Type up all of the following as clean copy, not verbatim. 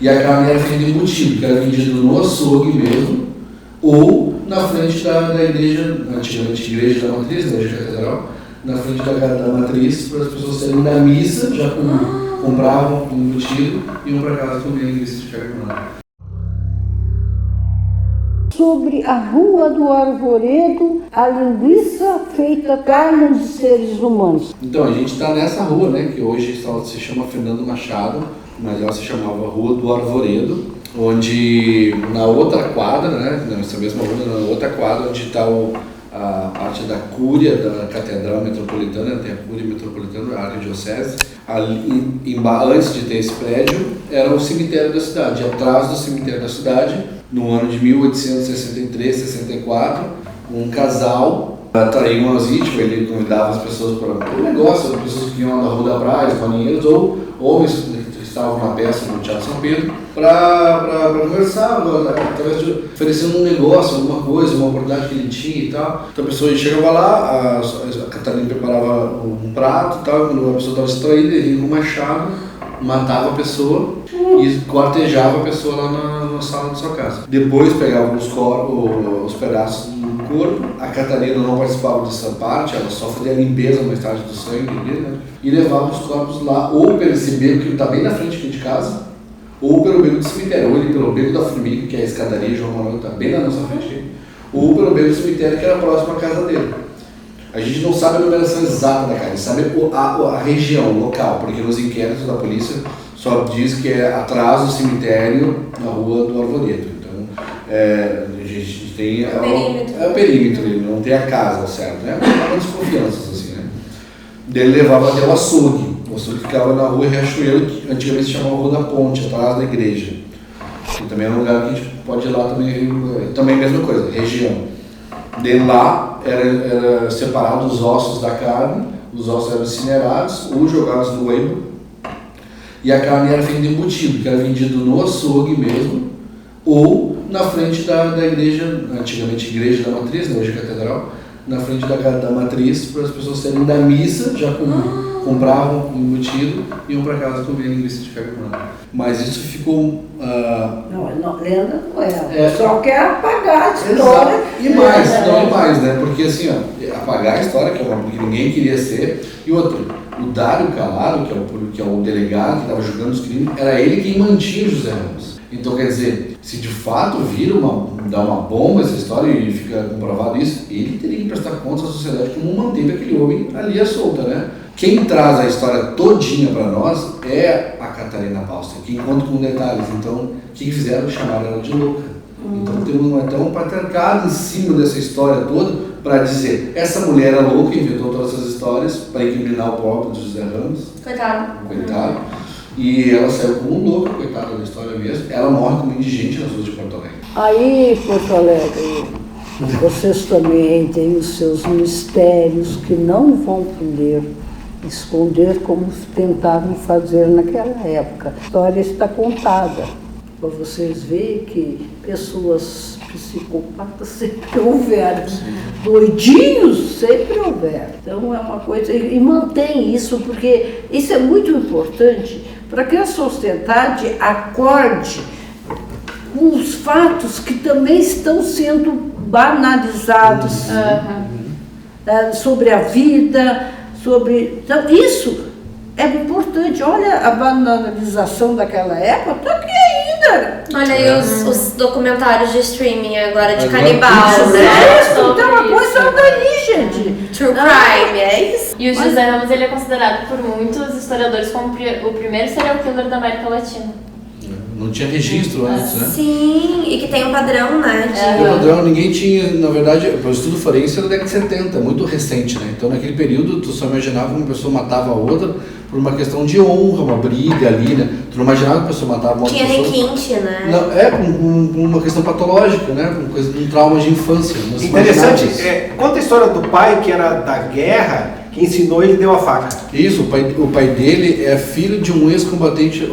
E a carne era feita embutido, que era vendido no açougue mesmo, ou na frente da igreja, antigamente igreja da matriz, da igreja catedral, na frente da matriz, para as pessoas saírem da missa, já compravam um embutido e iam para casa comer a linguiça de carne queimada. Sobre a Rua do Arvoredo, a linguiça feita carne de seres humanos. Então, a gente está nessa rua, né, que hoje se chama Fernando Machado, mas ela se chamava Rua do Arvoredo, onde na outra quadra, né, nessa mesma rua, na outra quadra, onde está a parte da Cúria da Catedral Metropolitana, tem a Cúria Metropolitana, a Arquidiocese. Ali, antes de ter esse prédio, era o cemitério da cidade. Atrás do cemitério da cidade, no ano de 1863-64, um casal atraiu umas vítimas, ele convidava as pessoas para o negócio, as pessoas que iam na Rua da Praia, os marinheiros, ou homens que estavam na peça no Teatro São Pedro, para conversar, através de oferecendo um negócio, alguma coisa, uma oportunidade que ele tinha e tal. Então a pessoa chegava lá, a Catarina preparava um prato e tal, quando a pessoa estava distraída, ele ia com o machado, matava a pessoa e cortejava a pessoa lá na sala de sua casa. Depois pegava os pedaços do corpo. A Catarina não participava dessa parte, ela só fazia a limpeza mais tarde do sangue dele, né? E levava os corpos lá, ou pelo esse beco que está bem na frente aqui de casa, ou pelo beco do cemitério, ou ele pelo beco da Formiga, que é a escadaria João Manuel, está bem na nossa frente aqui, ou pelo beco do cemitério, que era próximo à casa dele. A gente não sabe a numeração exata da casa, sabe a região, o local, porque nos inquéritos da polícia só diz que é atrás do cemitério, na Rua do Arvoredo. Então, a gente tem o perímetro, ele não tem a casa, certo? Né? Há desconfianças, assim, né? Ele levava até o açougue ficava na Rua Riachuelo, que antigamente se chamava Rua da Ponte, atrás da igreja. Que também é um lugar que a gente pode ir lá também a mesma coisa, região. De lá era separado os ossos da carne, os ossos eram incinerados ou jogados no Weibo, e a carne era feita embutido, que era vendido no açougue mesmo, ou na frente da igreja, antigamente igreja da matriz, hoje catedral, na frente da matriz, para as pessoas saírem da missa, já compravam o embutido e iam para casa comer a linguiça de carne queimada. Mas isso ficou... Não, lenda não é. Só quer apagar a história. E mais, né? Porque assim, apagar a história, que ninguém queria ser, e outro, o Dário Calado, que é o delegado que estava julgando os crimes, era ele quem mantinha José Ramos. Então, quer dizer, se de fato dá uma bomba essa história e fica comprovado isso, ele teria que prestar contas à sociedade como manteve aquele homem ali à solta, né? Quem traz a história todinha para nós é a Catarina Pauster, que conta com detalhes. Então, o que fizeram? Chamaram ela de louca. Então, tem um patriarcado em cima dessa história toda para dizer, essa mulher é louca, inventou todas essas histórias para incriminar o pobre de José Ramos. Coitado. E ela saiu como louca, coitada da história mesmo. Ela morre como indigente nas ruas de Porto Alegre. Aí, Porto Alegre, vocês também têm os seus mistérios que não vão poder esconder como tentaram fazer naquela época. A história está contada. Para vocês verem que pessoas psicopatas sempre houveram, doidinhos sempre houveram. Então é uma coisa, e mantém isso, porque isso é muito importante para que a sociedade acorde com os fatos que também estão sendo banalizados sobre a vida, Então, isso é importante. Olha a banalização daquela época, está aqui ainda. Olha aí os documentários de streaming agora de canibal, né? Então uma coisa daí, gente. True crime, é isso. E o José Ramos, ele é considerado por muitos historiadores como o primeiro serial killer da América Latina. Não tinha registro antes, né? Sim, e que tem um padrão, né? O padrão, ninguém tinha, na verdade, o estudo forense era da década de 70, muito recente, né? Então naquele período tu só imaginava que uma pessoa matava a outra por uma questão de honra, uma briga ali, né? Tu não imaginava que a pessoa matava uma outra pessoa. Tinha requinte, né? Não, uma questão patológica, né? Um trauma de infância. Interessante, conta a história do pai que era da guerra, que ensinou ele deu a faca. Isso, o pai dele é filho de um ex-combatente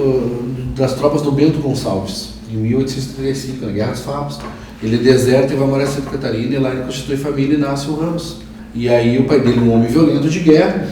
das tropas do Bento Gonçalves, em 1835, na Guerra dos Farrapos. Ele deserta e vai morar em Santa Catarina, e lá ele constitui família e nasce o Ramos. E aí o pai dele, um homem violento de guerra,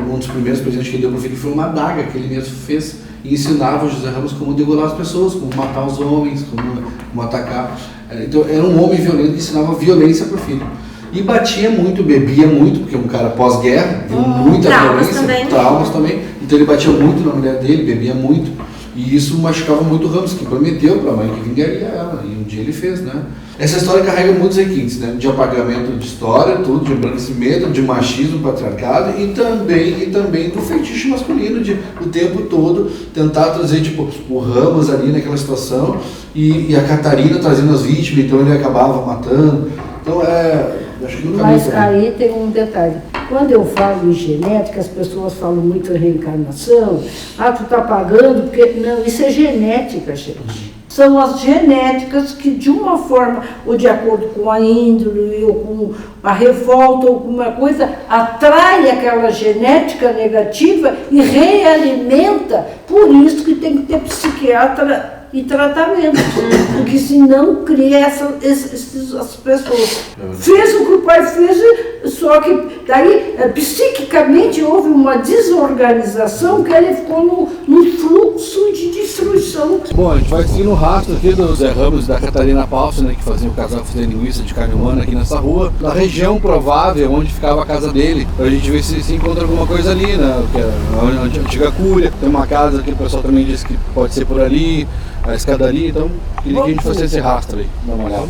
um dos primeiros presentes que ele deu para o filho foi uma adaga que ele mesmo fez, e ensinava o José Ramos como degolar as pessoas, como matar os homens, como atacar. Então era um homem violento que ensinava violência para o filho. E batia muito, bebia muito, porque é um cara pós-guerra, viu muita violência, traumas também. Então ele batia muito na mulher dele, bebia muito. E isso machucava muito o Ramos, que prometeu para a mãe que vingaria ela. E um dia ele fez, né? Essa história carrega muitos requintes, né? De apagamento de história, tudo, de embranquecimento, de machismo, patriarcado e também do feitiço masculino, de o tempo todo tentar trazer, tipo, o Ramos ali naquela situação e a Catarina trazendo as vítimas, então ele acabava matando. Então acho que nunca. Mas aí tem um detalhe. Quando eu falo em genética, as pessoas falam muito em reencarnação. Tu está pagando, porque. Não, isso é genética, gente. São as genéticas que, de uma forma, ou de acordo com a índole, ou com a revolta, ou com uma coisa, atrai aquela genética negativa e realimenta. Por isso que tem que ter psiquiatra e tratamento, porque senão cria essas pessoas. Fez o que o pai fez, só que daí psiquicamente houve uma desorganização que ele ficou num fluxo de destruição. Bom, a gente vai seguir no rastro aqui do Zé Ramos e da Catarina Palso, né, que faziam o casal fazer linguiça de carne humana aqui nessa rua, na região provável onde ficava a casa dele, pra gente ver se encontra alguma coisa ali, né, que é a antiga Cúria, tem uma casa que o pessoal também disse que pode ser por ali, a escadaria, então queria que a gente fosse esse rastro aí, dá uma olhada.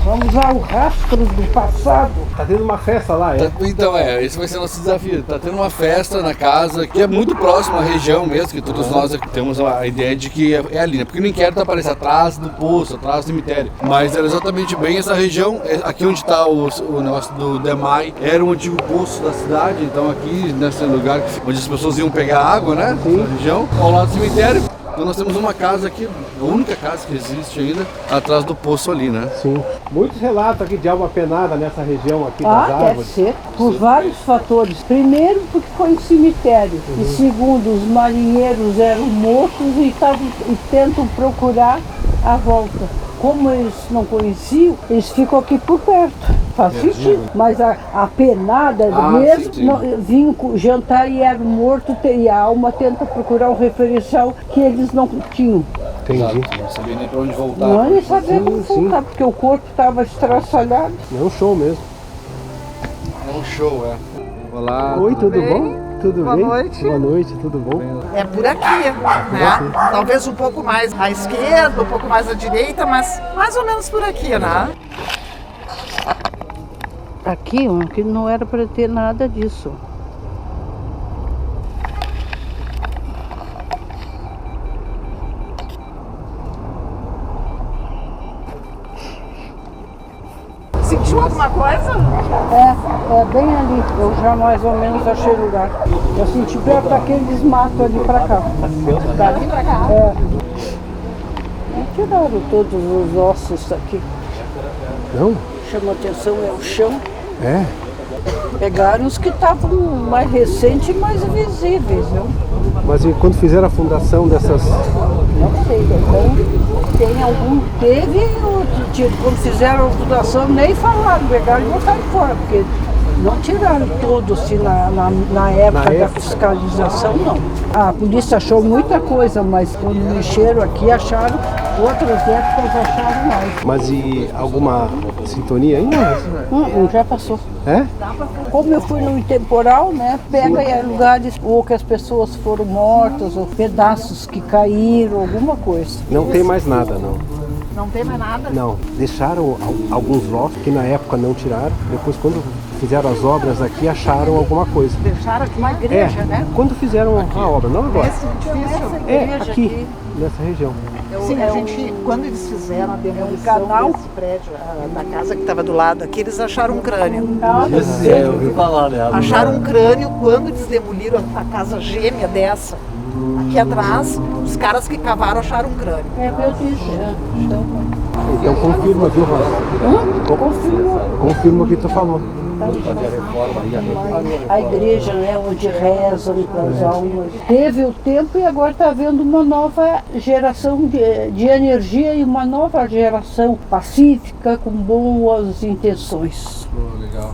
Vamos ao rastro do passado. Tá tendo uma festa lá, Então esse vai ser nosso desafio. Tá tendo uma festa na casa que é muito próxima à região mesmo, que todos nós temos a ideia de que é ali, né? Porque no inquérito aparece atrás do poço, atrás do cemitério. Mas era exatamente bem essa região, aqui onde está o negócio do Demai, era um antigo poço da cidade, então aqui nesse lugar onde as pessoas iam pegar água, né? Na região, ao lado do cemitério. Então nós temos uma casa aqui, a única casa que existe ainda, atrás do poço ali, né? Sim. Muitos relatos aqui de alma penada nessa região aqui das árvores. Deve ser, por vários fatores. Primeiro, porque foi um cemitério. E segundo, os marinheiros eram mortos e tentam procurar a volta. Como eles não conheciam, eles ficam aqui por perto. Faz sentido. Mas a penada mesmo, vinham jantar e eram mortos, e a alma tenta procurar um referencial que eles não tinham. Entendi. Não sabia nem pra onde voltar. Não, eles sabiam como voltar, porque o corpo estava estraçalhado. É um show mesmo. É um show, Olá. Oi, tudo bom? Tudo Boa bem? noite. Boa noite, tudo bom? É por aqui, né? Talvez um pouco mais à esquerda, um pouco mais à direita, mas mais ou menos por aqui, né? Aqui, que não era para ter nada disso. Sentiu alguma coisa? É bem ali. Eu já mais ou menos achei o lugar. Eu senti perto daqueles matos ali pra cá. Dali pra cá. E tiraram todos os ossos aqui. Não? Chama atenção, é o chão. É? Pegaram os que estavam mais recentes e mais visíveis, viu? Mas e quando fizeram a fundação dessas... Não sei, então tem algum. Teve outro tipo, quando fizeram a fundação, nem falaram, pegaram e botaram fora, porque não tiraram tudo assim na época da fiscalização, não. A polícia achou muita coisa, mas quando mexeram aqui acharam, outras épocas acharam mais. Mas e alguma sintonia ainda? Já passou. É? Como eu fui no temporal, né, pega aí lugares ou que as pessoas foram mortas, ou pedaços que caíram, alguma coisa. Não tem mais nada, não. Não tem mais nada? Não. Deixaram alguns ossos que na época não tiraram. Depois, quando fizeram as obras aqui, acharam alguma coisa. Deixaram aqui uma igreja, né? Quando fizeram a obra, não agora. Esse edifício. Aqui, nessa região. Sim, a gente, quando eles fizeram a demolição canal. desse prédio, da casa que estava do lado aqui, eles acharam um crânio. Eu ouvi falar dela. Acharam um crânio quando eles demoliram a casa gêmea dessa. Aqui atrás, os caras que cavaram acharam um crânio. Eu disse, Então confirma, viu, Rosa? Confirma o que tu falou. a igreja, né, onde rezam para as almas. Teve o tempo e agora está havendo uma nova geração de energia e uma nova geração pacífica, com boas intenções. Legal.